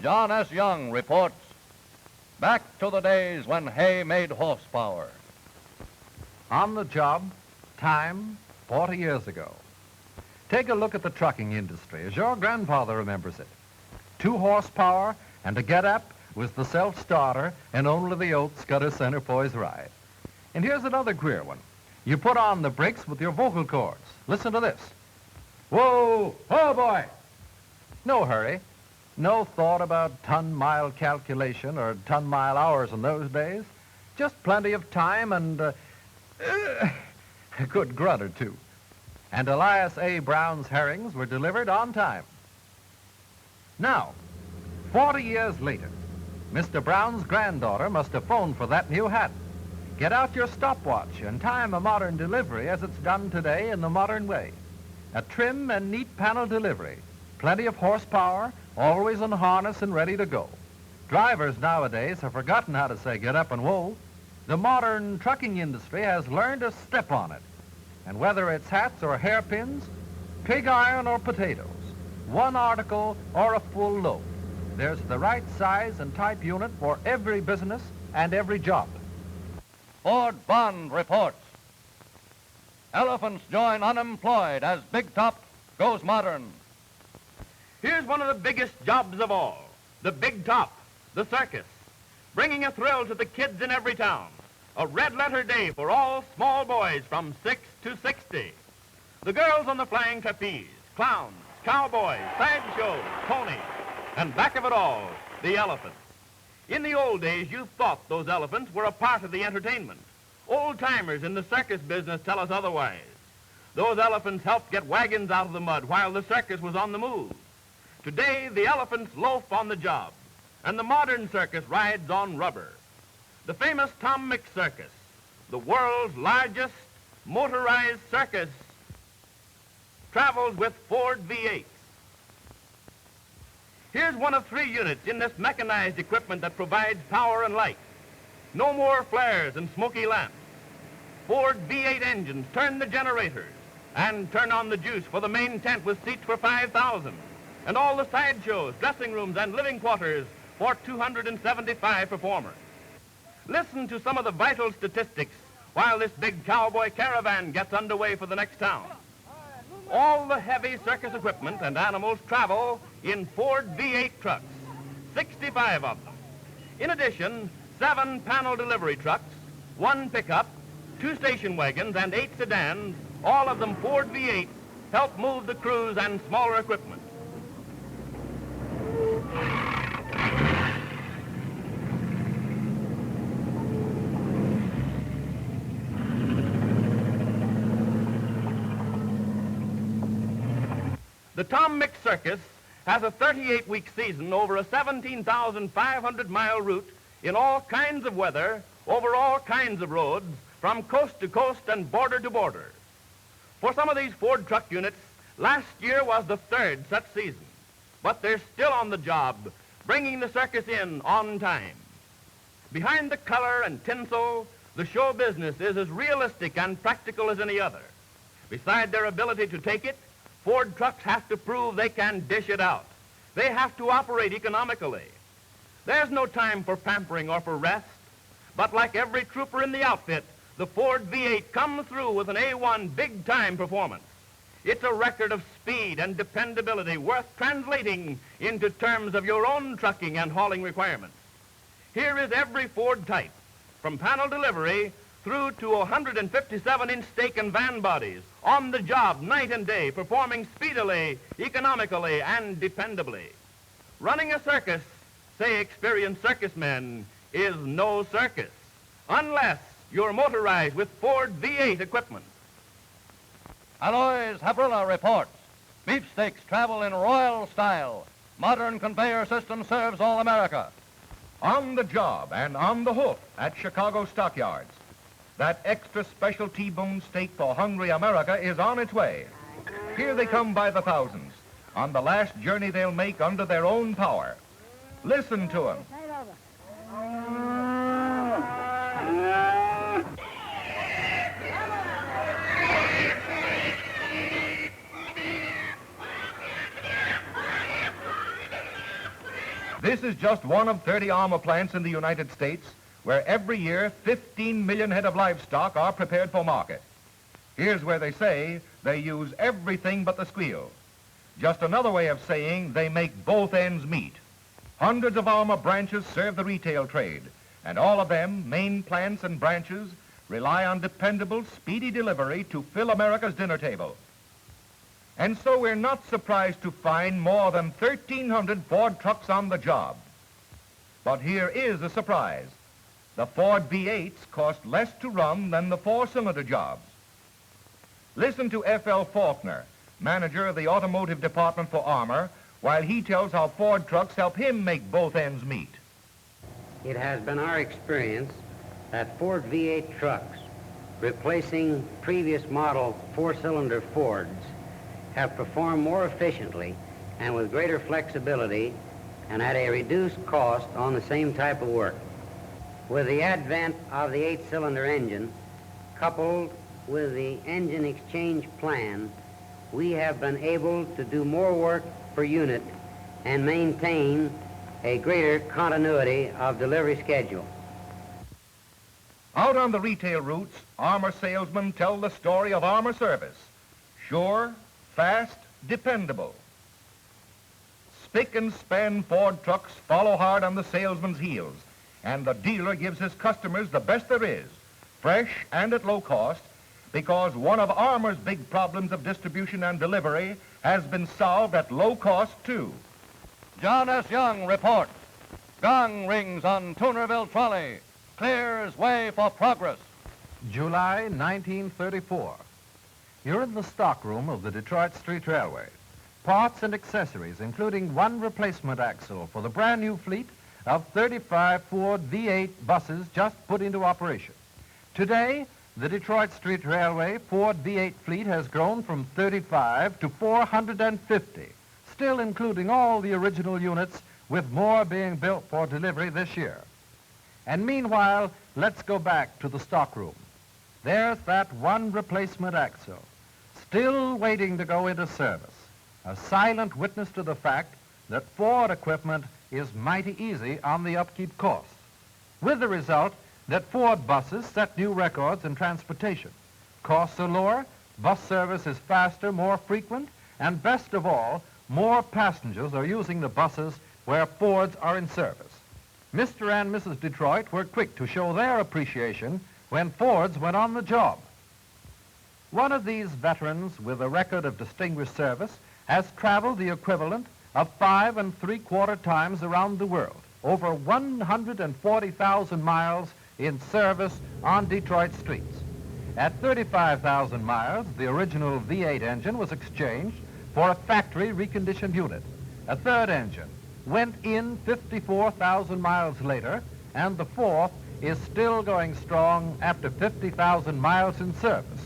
John S. Young reports, back to the days when hay made horsepower. On the job, time, 40 years ago. Take a look at the trucking industry as your grandfather remembers it. 2 horsepower and to get up was the self-starter and only the oats got a center poise ride. And here's another queer one. You put on the brakes with your vocal cords. Listen to this. Whoa, oh boy. No hurry. No thought about ton-mile calculation or ton-mile hours in those days. Just plenty of time and a good grunt or two. And Elias A. Brown's herrings were delivered on time. Now, 40 years later, Mr. Brown's granddaughter must have phoned for that new hat. Get out your stopwatch and time a modern delivery as it's done today in the modern way. A trim and neat panel delivery. Plenty of horsepower, always in harness and ready to go. Drivers nowadays have forgotten how to say get up and whoa. The modern trucking industry has learned to step on it. And whether it's hats or hairpins, pig iron or potatoes, one article or a full load, there's the right size and type unit for every business and every job. Ford Bond reports, elephants join unemployed as Big Top goes modern. Here's one of the biggest jobs of all, the Big Top, the circus, bringing a thrill to the kids in every town. A red-letter day for all small boys from 6 to 60. The girls on the flying trapeze, clowns, cowboys, sideshows, ponies, and back of it all, the elephants. In the old days, you thought those elephants were a part of the entertainment. Old-timers in the circus business tell us otherwise. Those elephants helped get wagons out of the mud while the circus was on the move. Today, the elephants loaf on the job, and the modern circus rides on rubber. The famous Tom Mix Circus, the world's largest motorized circus, travels with Ford V-8s. Here's one of 3 units in this mechanized equipment that provides power and light. No more flares and smoky lamps. Ford V8 engines turn the generators and turn on the juice for the main tent with seats for 5,000. And all the sideshows, dressing rooms, and living quarters for 275 performers. Listen to some of the vital statistics while this big cowboy caravan gets underway for the next town. All the heavy circus equipment and animals travel in Ford V8 trucks, 65 of them. In addition, 7 panel delivery trucks, 1 pickup, 2 station wagons, and 8 sedans, all of them Ford V8s, help move the crews and smaller equipment. The Tom Mix Circus has a 38-week season over a 17,500-mile route in all kinds of weather, over all kinds of roads, from coast to coast and border to border. For some of these Ford truck units, last year was the 3rd such season, but they're still on the job, bringing the circus in on time. Behind the color and tinsel, the show business is as realistic and practical as any other. Beside their ability to take it, Ford trucks have to prove they can dish it out. They have to operate economically. There's no time for pampering or for rest, but like every trooper in the outfit, the Ford V8 comes through with an A1 big-time performance. It's a record of speed and dependability worth translating into terms of your own trucking and hauling requirements. Here is every Ford type, from panel delivery through to 157-inch stake and van bodies, on the job night and day, performing speedily, economically, and dependably. Running a circus, say experienced circus men, is no circus, unless you're motorized with Ford V8 equipment. Alois Habrilla reports, beefsteaks travel in royal style. Modern conveyor system serves all America. On the job and on the hoof at Chicago Stockyards. That extra special T-bone steak for hungry America is on its way. Here they come by the thousands, on the last journey they'll make under their own power. Listen to them. This is just one of 30 armor plants in the United States where every year 15 million head of livestock are prepared for market. Here's where they say they use everything but the squeal. Just another way of saying they make both ends meet. Hundreds of armor branches serve the retail trade, and all of them, main plants and branches, rely on dependable, speedy delivery to fill America's dinner table. And so we're not surprised to find more than 1,300 Ford trucks on the job. But here is a surprise. The Ford V-8s cost less to run than the four-cylinder jobs. Listen to F.L. Faulkner, manager of the automotive department for armor, while he tells how Ford trucks help him make both ends meet. It has been our experience that Ford V8 trucks, replacing previous model four-cylinder Fords, have performed more efficiently and with greater flexibility and at a reduced cost on the same type of work. With the advent of the 8-cylinder engine, coupled with the engine exchange plan, we have been able to do more work per unit and maintain a greater continuity of delivery schedule. Out on the retail routes, armor salesmen tell the story of armor service. Sure, fast, dependable. Spick and span Ford trucks follow hard on the salesman's heels, and the dealer gives his customers the best there is, fresh and at low cost, because one of armor's big problems of distribution and delivery has been solved at low cost, too. John S. Young reports. Gong rings on Toonerville Trolley. Clears way for progress. July 1934. You're in the stockroom of the Detroit Street Railway. Parts and accessories, including one replacement axle for the brand new fleet of 35 Ford V8 buses just put into operation. Today, the Detroit Street Railway Ford V8 fleet has grown from 35 to 450, still including all the original units, with more being built for delivery this year. And meanwhile, let's go back to the stockroom. There's that one replacement axle, still waiting to go into service, a silent witness to the fact that Ford equipment is mighty easy on the upkeep costs, with the result that Ford buses set new records in transportation. Costs are lower, bus service is faster, more frequent, and best of all, more passengers are using the buses where Fords are in service. Mr. and Mrs. Detroit were quick to show their appreciation when Fords went on the job. One of these veterans with a record of distinguished service has traveled the equivalent of 5 3/4 times around the world, over 140,000 miles in service on Detroit streets. At 35,000 miles, the original V8 engine was exchanged for a factory reconditioned unit. A third engine went in 54,000 miles later, and the fourth is still going strong after 50,000 miles in service.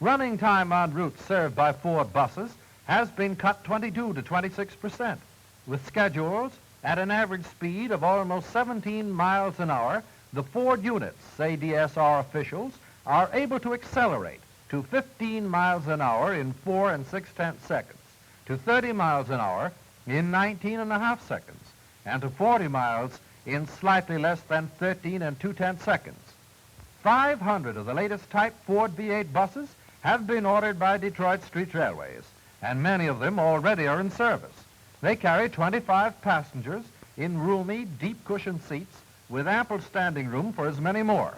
Running time on routes served by Ford buses has been cut 22 to 26%, with schedules at an average speed of almost 17 miles an hour. The Ford units, say DSR officials, are able to accelerate to 15 miles an hour in 4 6/10 seconds, to 30 miles an hour in 19 1/2 seconds, and to 40 miles in slightly less than 13 2/10 seconds. 500 of the latest type Ford V8 buses have been ordered by Detroit Street Railways, and many of them already are in service. They carry 25 passengers in roomy, deep-cushioned seats with ample standing room for as many more.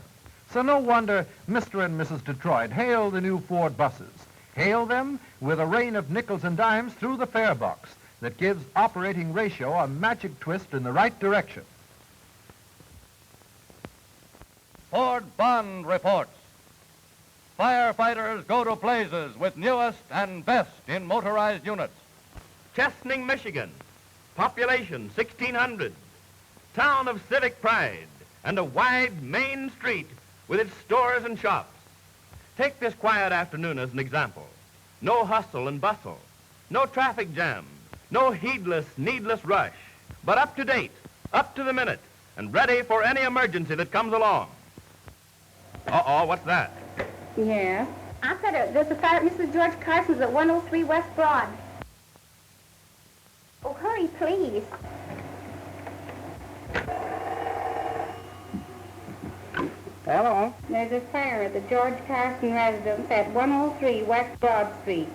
So no wonder Mr. and Mrs. Detroit hail the new Ford buses. Hail them with a rain of nickels and dimes through the fare box that gives operating ratio a magic twist in the right direction. Ford Bond reports. Firefighters go to blazes with newest and best in motorized units. Chesaning, Michigan. Population 1,600. Town of civic pride and a wide main street with its stores and shops. Take this quiet afternoon as an example. No hustle and bustle, no traffic jam, no heedless, needless rush, but up to date, up to the minute, and ready for any emergency that comes along. Uh-oh, what's that? Yeah. I said there's a fire at Mrs. George Carson's at 103 West Broad. Oh, hurry, please. Hello. There's a fire at the George Carson residence at 103 West Broad Street.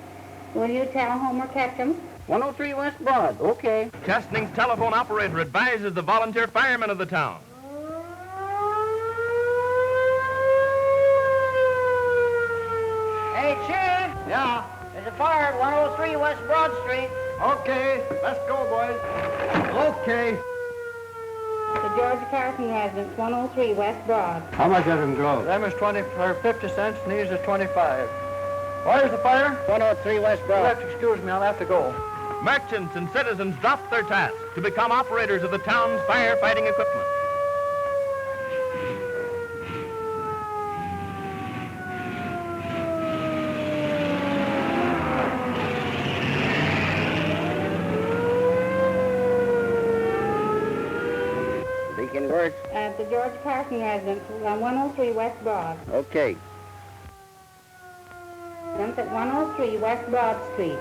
Will you tell Homer Ketchum? 103 West Broad. Okay. Chesning's telephone operator advises the volunteer firemen of the town. Hey, Chief. Yeah. There's a fire at 103 West Broad Street. Okay. Let's go, boys. Okay. The George Carson residence, 103 West Broad. How much of them grow? Them is 50 cents, and these are 25. Where's the fire? 103 West You'll Broad. have to excuse me, I'll have to go. Merchants and citizens dropped their task to become operators of the town's firefighting equipment. Beacon works. At the George Carson residence on 103 West Broad. Okay. Residence at 103 West Broad Street.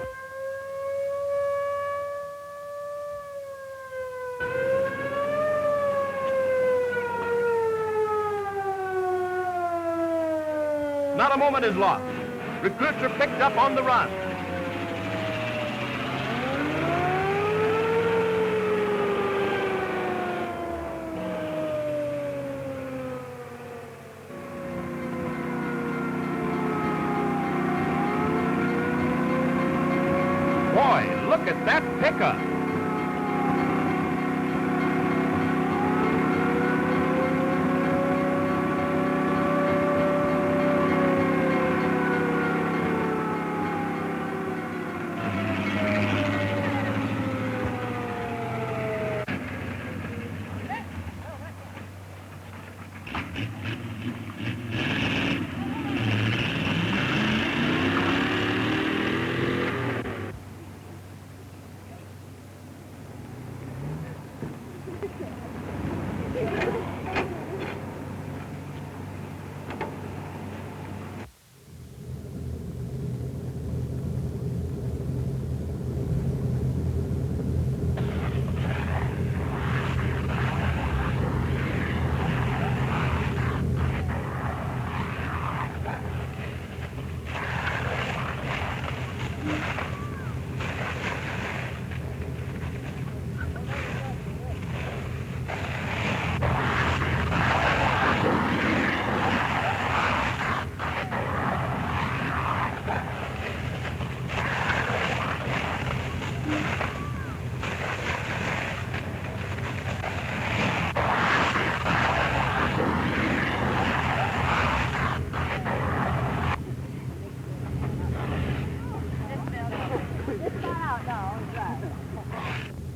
Not a moment is lost. Recruits are picked up on the run. Boy, look at that pickup.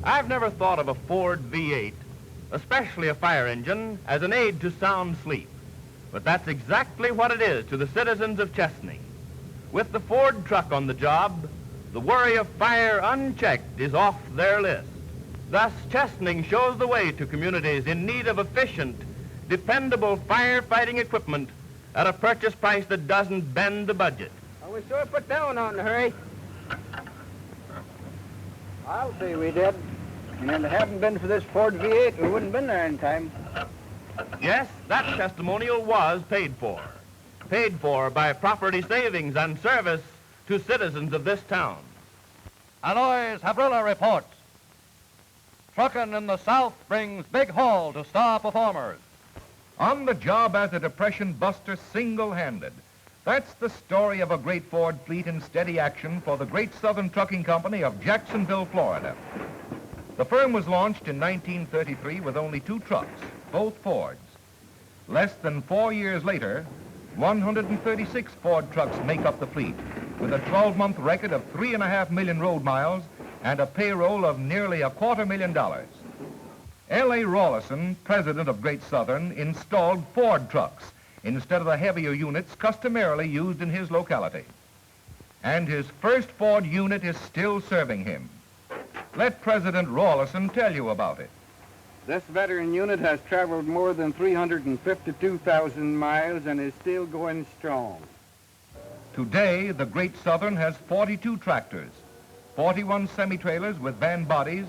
I've never thought of a Ford V-8, especially a fire engine, as an aid to sound sleep. But that's exactly what it is to the citizens of Chesney. With the Ford truck on the job, the worry of fire unchecked is off their list. Thus, Chesney shows the way to communities in need of efficient, dependable firefighting equipment at a purchase price that doesn't bend the budget. Oh, we sure put down on the hurry. I'll say we did. And if it hadn't been for this Ford V8, we wouldn't have been there in time. Yes, that testimonial was paid for. Paid for by property savings and service to citizens of this town. Alloy's Habrilla reports. Truckin' in the South brings big haul to star performers. On the job as a depression buster single-handed. That's the story of a great Ford fleet in steady action for the Great Southern Trucking Company of Jacksonville, Florida. The firm was launched in 1933 with only 2 trucks, both Fords. Less than 4 years later, 136 Ford trucks make up the fleet, with a 12-month record of 3.5 million road miles and a payroll of nearly $250,000. L.A. Rawlison, president of Great Southern, installed Ford trucks instead of the heavier units customarily used in his locality. And his first Ford unit is still serving him. Let President Rawlison tell you about it. This veteran unit has traveled more than 352,000 miles and is still going strong. Today, the Great Southern has 42 tractors, 41 semi-trailers with van bodies,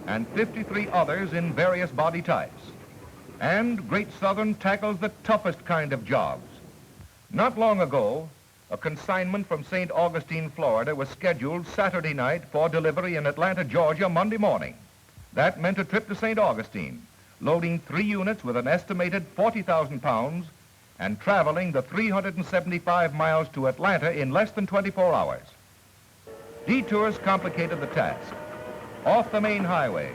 and 53 others in various body types. And Great Southern tackles the toughest kind of jobs. Not long ago, a consignment from St. Augustine, Florida was scheduled Saturday night for delivery in Atlanta, Georgia, Monday morning. That meant a trip to St. Augustine, loading 3 units with an estimated 40,000 pounds and traveling the 375 miles to Atlanta in less than 24 hours. Detours complicated the task. Off the main highway,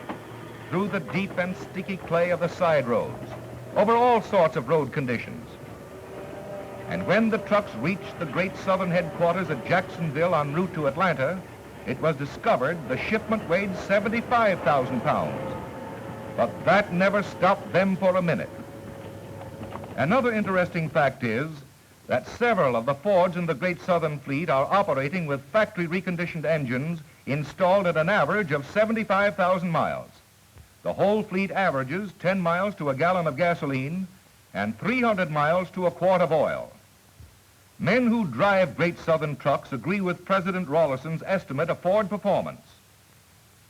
through the deep and sticky clay of the side roads, over all sorts of road conditions. And when the trucks reached the Great Southern headquarters at Jacksonville en route to Atlanta, it was discovered the shipment weighed 75,000 pounds. But that never stopped them for a minute. Another interesting fact is that several of the Fords in the Great Southern fleet are operating with factory reconditioned engines installed at an average of 75,000 miles. The whole fleet averages 10 miles to a gallon of gasoline and 300 miles to a quart of oil. Men who drive Great Southern trucks agree with President Rawlinson's estimate of Ford performance.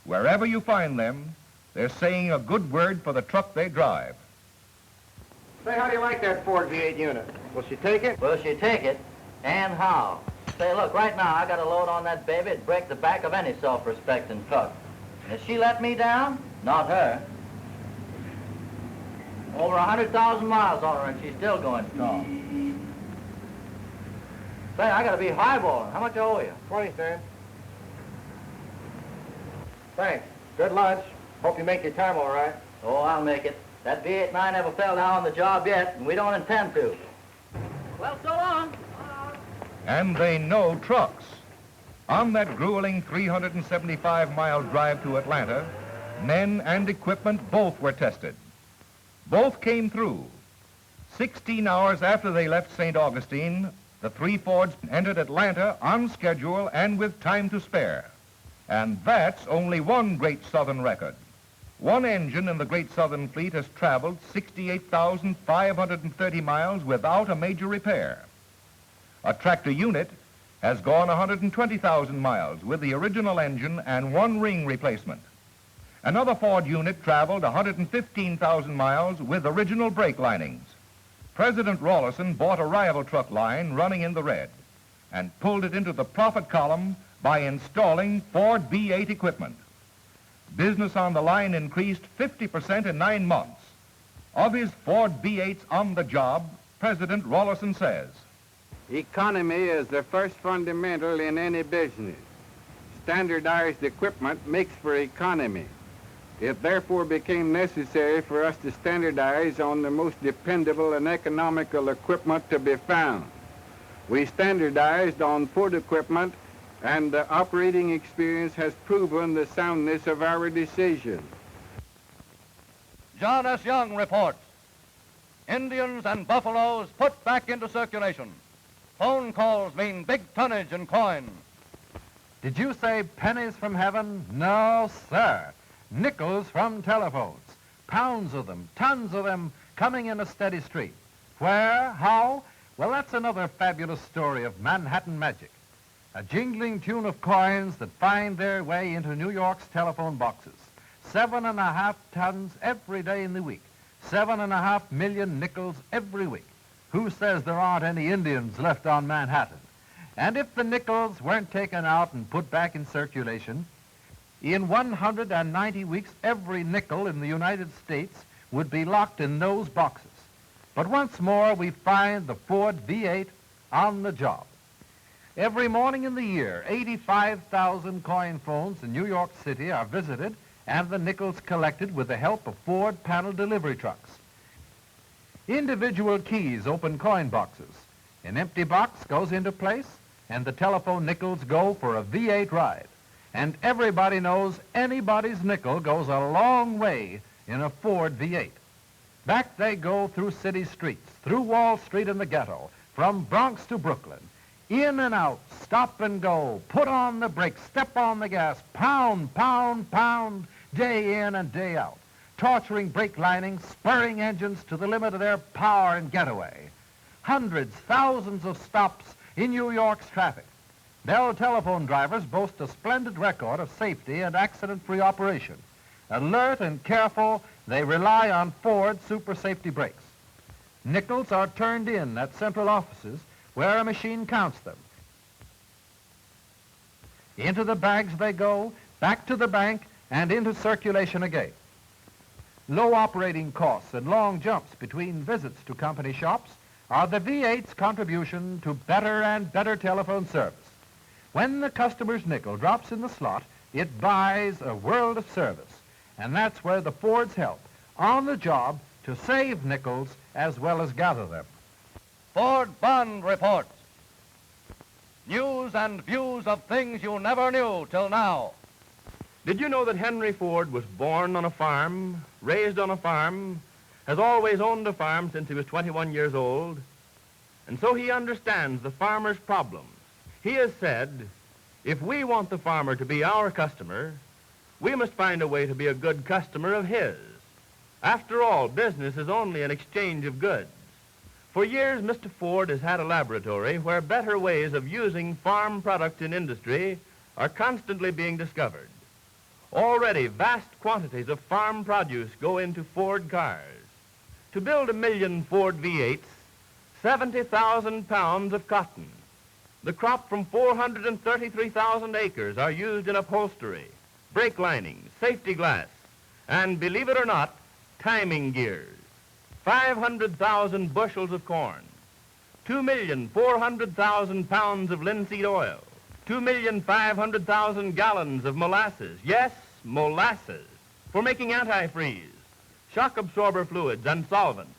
Wherever you find them, they're saying a good word for the truck they drive. Say, how do you like that Ford V-8 unit? Will she take it? Will she take it? And how? Say, look, right now, I got a load on that baby. It'd break the back of any self-respecting truck. And if she let me down, not her. Over 100,000 miles on her, and she's still going strong. Say, I got to be highballing. How much I owe you? 20 cents. Thanks. Good lunch. Hope you make your time all right. Oh, I'll make it. That V-8 and I never fell down on the job yet, and we don't intend to. Well, so long. And they know trucks. On that grueling 375-mile drive to Atlanta, men and equipment both were tested. Both came through. 16 hours after they left St. Augustine, the 3 Fords entered Atlanta on schedule and with time to spare. And that's only one Great Southern record. One engine in the Great Southern fleet has traveled 68,530 miles without a major repair. A tractor unit has gone 120,000 miles with the original engine and 1 ring replacement. Another Ford unit traveled 115,000 miles with original brake linings. President Rawlinson bought a rival truck line running in the red and pulled it into the profit column by installing Ford V-8 equipment. Business on the line increased 50% in 9 months. Of his Ford V-8s on the job, President Rawlinson says, Economy is the first fundamental in any business. Standardized equipment makes for economy. It therefore became necessary for us to standardize on the most dependable and economical equipment to be found. We standardized on Ford equipment, and the operating experience has proven the soundness of our decision. John S. Young reports. Indians and buffaloes put back into circulation. Phone calls mean big tonnage and coin. Did you say pennies from heaven? No, sir. Nickels from telephones. Pounds of them, tons of them, coming in a steady stream. Where? How? Well, that's another fabulous story of Manhattan magic. A jingling tune of coins that find their way into New York's telephone boxes. 7.5 tons every day in the week. 7.5 million nickels every week. Who says there aren't any Indians left on Manhattan? And if the nickels weren't taken out and put back in circulation, in 190 weeks, every nickel in the United States would be locked in those boxes. But once more, we find the Ford V-8 on the job. Every morning in the year, 85,000 coin phones in New York City are visited and the nickels collected with the help of Ford panel delivery trucks. Individual keys open coin boxes. An empty box goes into place, and the telephone nickels go for a V-8 ride. And everybody knows anybody's nickel goes a long way in a Ford V-8. Back they go through city streets, through Wall Street and the ghetto, from Bronx to Brooklyn. In and out, stop and go, put on the brakes, step on the gas, pound, pound, pound, day in and day out. Torturing brake linings, spurring engines to the limit of their power and getaway. Hundreds, thousands of stops in New York's traffic. Bell telephone drivers boast a splendid record of safety and accident-free operation. Alert and careful, They rely on Ford super safety brakes. Nickels are turned in at central offices where a machine counts them. Into the bags they go, back to the bank, and into circulation again. Low operating costs and long jumps between visits to company shops are the V-8's contribution to better and better telephone service. When the customer's nickel drops in the slot, it buys a world of service. And that's where the Fords help, on the job, to save nickels as well as gather them. Ford Bond Reports. News and views of things you never knew till now. Did you know that Henry Ford was born on a farm, raised on a farm, has always owned a farm since he was 21 years old? And so he understands the farmer's problems. He has said, if we want the farmer to be our customer, we must find a way to be a good customer of his. After all, business is only an exchange of goods. For years, Mr. Ford has had a laboratory where better ways of using farm products in industry are constantly being discovered. Already, vast quantities of farm produce go into Ford cars. To build 1 million Ford V-8s, 70,000 pounds of cotton. The crop from 433,000 acres are used in upholstery, brake linings, safety glass, and, believe it or not, timing gears. 500,000 bushels of corn, 2,400,000 pounds of linseed oil, 2,500,000 gallons of molasses, yes, molasses, for making antifreeze, shock absorber fluids, and solvents.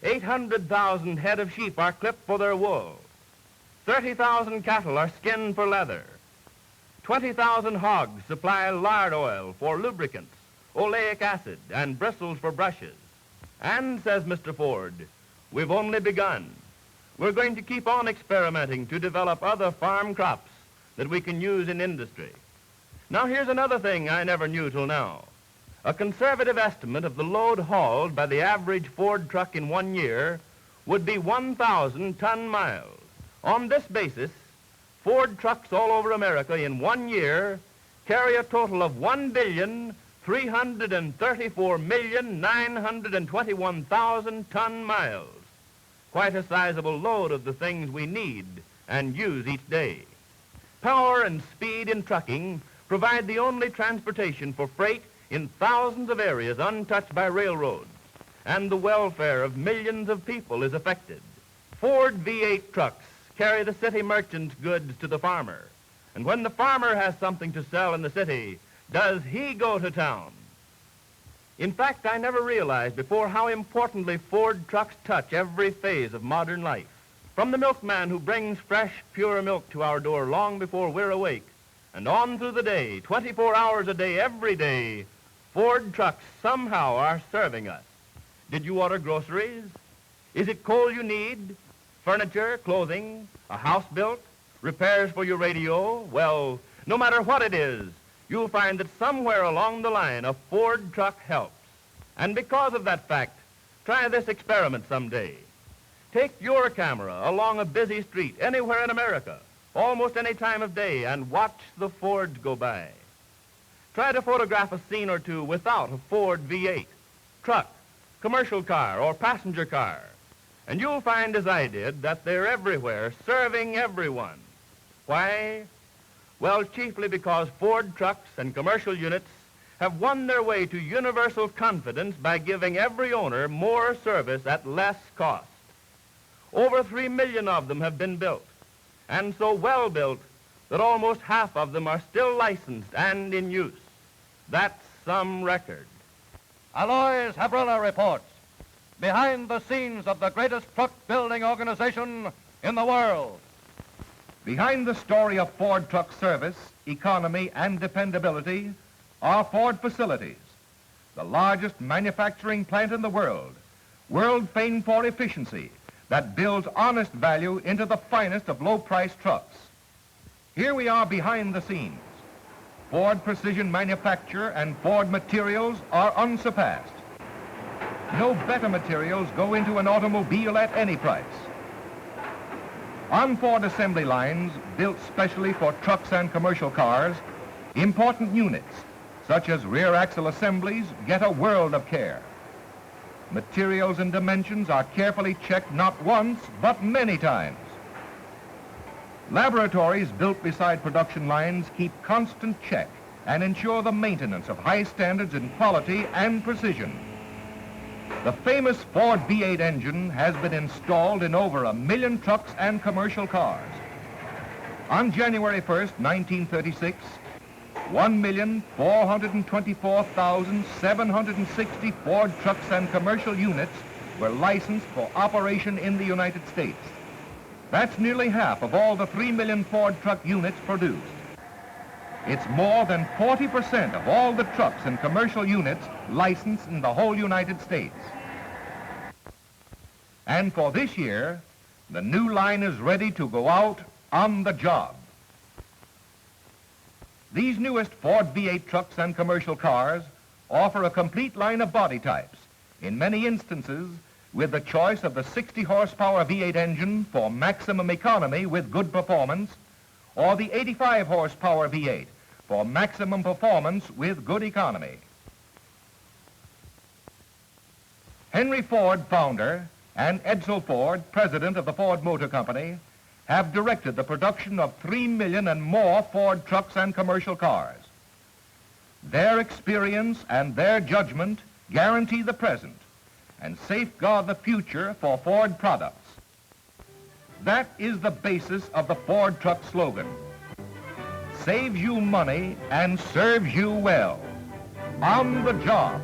800,000 head of sheep are clipped for their wool. 30,000 cattle are skinned for leather. 20,000 hogs supply lard oil for lubricants, oleic acid, and bristles for brushes. And, says Mr. Ford, we've only begun. We're going to keep on experimenting to develop other farm crops that we can use in industry. Now, here's another thing I never knew till now. A conservative estimate of the load hauled by the average Ford truck in 1 year would be 1,000 ton miles. On this basis, Ford trucks all over America in 1 year carry a total of 1,334,921,000 ton miles. Quite a sizable load of the things we need and use each day. Power and speed in trucking provide the only transportation for freight in thousands of areas untouched by railroads, and the welfare of millions of people is affected. Ford V-8 trucks carry the city merchant's goods to the farmer, and when the farmer has something to sell in the city, does he go to town? In fact, I never realized before how importantly Ford trucks touch every phase of modern life. From the milkman who brings fresh, pure milk to our door long before we're awake, and on through the day, 24 hours a day, every day, Ford trucks somehow are serving us. Did you order groceries? Is it coal you need? Furniture, clothing, a house built, repairs for your radio? Well, no matter what it is, you'll find that somewhere along the line a Ford truck helps. And because of that fact, try this experiment someday. Take your camera along a busy street anywhere in America, almost any time of day, and watch the Fords go by. Try to photograph a scene or two without a Ford V-8, truck, commercial car, or passenger car, and you'll find, as I did, that they're everywhere, serving everyone. Why? Well, chiefly because Ford trucks and commercial units have won their way to universal confidence by giving every owner more service at less cost. Over 3 million of them have been built, and so well built that almost half of them are still licensed and in use. That's some record. Alois Habrilla reports, behind the scenes of the greatest truck building organization in the world. Behind the story of Ford truck service, economy, and dependability are Ford facilities, the largest manufacturing plant in the world famed for efficiency, that builds honest value into the finest of low-priced trucks. Here we are behind the scenes. Ford precision manufacture and Ford materials are unsurpassed. No better materials go into an automobile at any price. On Ford assembly lines, built specially for trucks and commercial cars, important units, such as rear axle assemblies, get a world of care. Materials and dimensions are carefully checked not once, but many times. Laboratories built beside production lines keep constant check and ensure the maintenance of high standards in quality and precision. The famous Ford V-8 engine has been installed in over 1 million trucks and commercial cars. On January 1st, 1936, 1,424,760 Ford trucks and commercial units were licensed for operation in the United States. That's nearly half of all the 3 million Ford truck units produced. It's more than 40% of all the trucks and commercial units licensed in the whole United States. And for this year, the new line is ready to go out on the job. These newest Ford V-8 trucks and commercial cars offer a complete line of body types, in many instances with the choice of the 60 horsepower V-8 engine for maximum economy with good performance, or the 85 horsepower V-8 for maximum performance with good economy. Henry Ford, founder, and Edsel Ford, president of the Ford Motor Company, have directed the production of 3 million and more Ford trucks and commercial cars. Their experience and their judgment guarantee the present and safeguard the future for Ford products. That is the basis of the Ford truck slogan. Saves you money and serves you well. On the job.